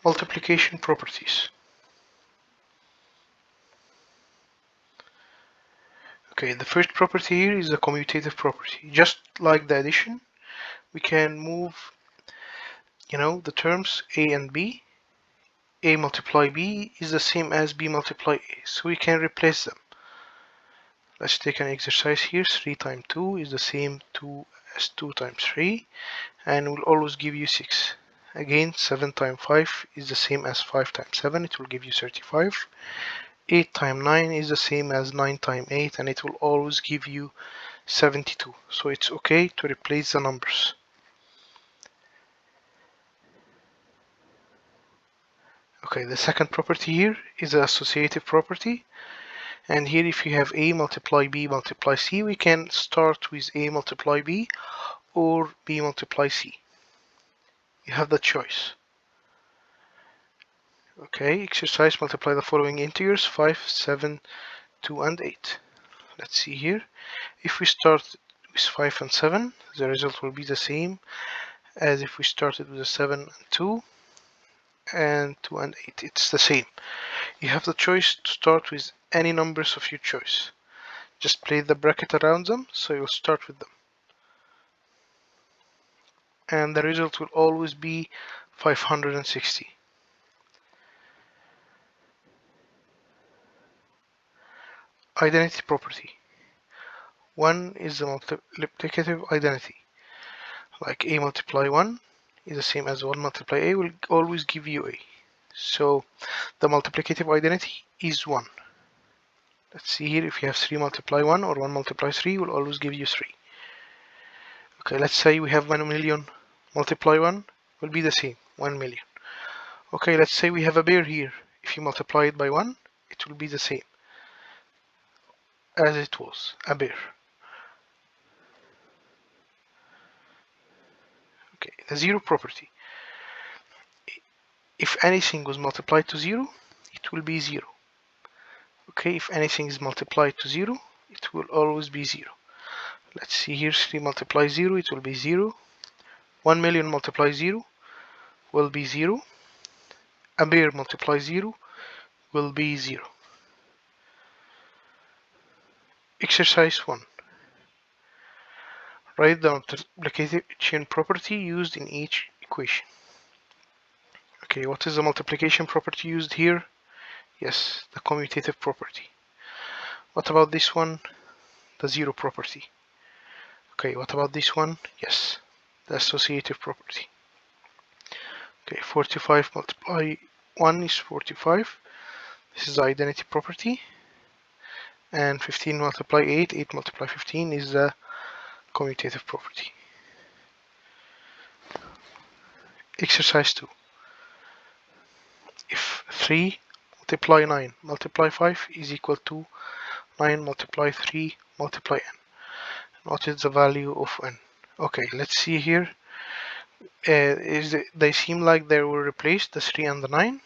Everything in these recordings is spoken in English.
Multiplication properties. Okay, the first property here is the commutative property. Just like the addition, we can move, the terms a and b. A multiply b is the same as b multiply a, so we can replace them. Let's take an exercise here. 3 times 2 is the same as 2 times 3, and will always give you 6. Again, 7 times 5 is the same as 5 times 7, it will give you 35. 8 times 9 is the same as 9 times 8, and it will always give you 72. So it's okay to replace the numbers. Okay, the second property here is the associative property. And here if you have a multiply b multiply c, we can start with a multiply b or b multiply c. You have the choice. Okay, exercise, multiply the following integers: 5, 7, 2, and 8. Let's see here. If we start with 5 and 7, the result will be the same as if we started with a 7 and 2 and 2 and 8. It's the same. You have the choice to start with any numbers of your choice. Just place the bracket around them, so you'll start with them. And the result will always be 560. Identity property. 1 is the multiplicative identity. Like a multiply 1 is the same as 1 multiply a will always give you a. So the multiplicative identity is 1. Let's see here, if you have 3 multiply 1 or 1 multiply 3 will always give you 3. Okay, let's say we have 1 million multiply 1 will be the same, 1 million. Okay, let's say we have a bear here. If you multiply it by 1, it will be the same as it was, a bear. Okay, the zero property. If anything was multiplied to 0, it will be 0. Okay, if anything is multiplied to 0, it will always be 0. Let's see here, 3 multiply 0, it will be 0. 1 million multiply 0 will be 0. A bear multiply 0 will be 0. Exercise 1. Write the multiplication property used in each equation. Okay, what is the multiplication property used here? Yes, the commutative property. What about this one? The zero property. Okay, what about this one? Yes, the associative property. Okay, 45 multiply 1 is 45. This is the identity property. And 15 multiply 8, 8 multiply 15 is the commutative property. Exercise 2. If 3 multiply 9 multiply 5 is equal to 9 multiply 3 multiply n. What is the value of n? Okay, let's see here. They seem like they were replaced, the 3 and the 9,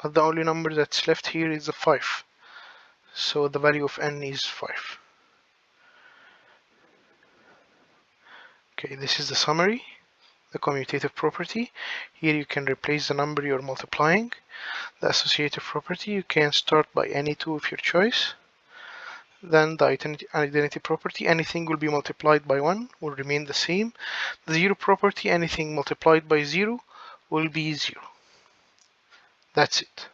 but the only number that's left here is the 5. So the value of n is 5. Okay, this is the summary, the commutative property. Here you can replace the number you're multiplying. The associative property, you can start by any two of your choice. Then the identity property, anything will be multiplied by 1 will remain the same. The zero property, anything multiplied by 0 will be 0. That's it.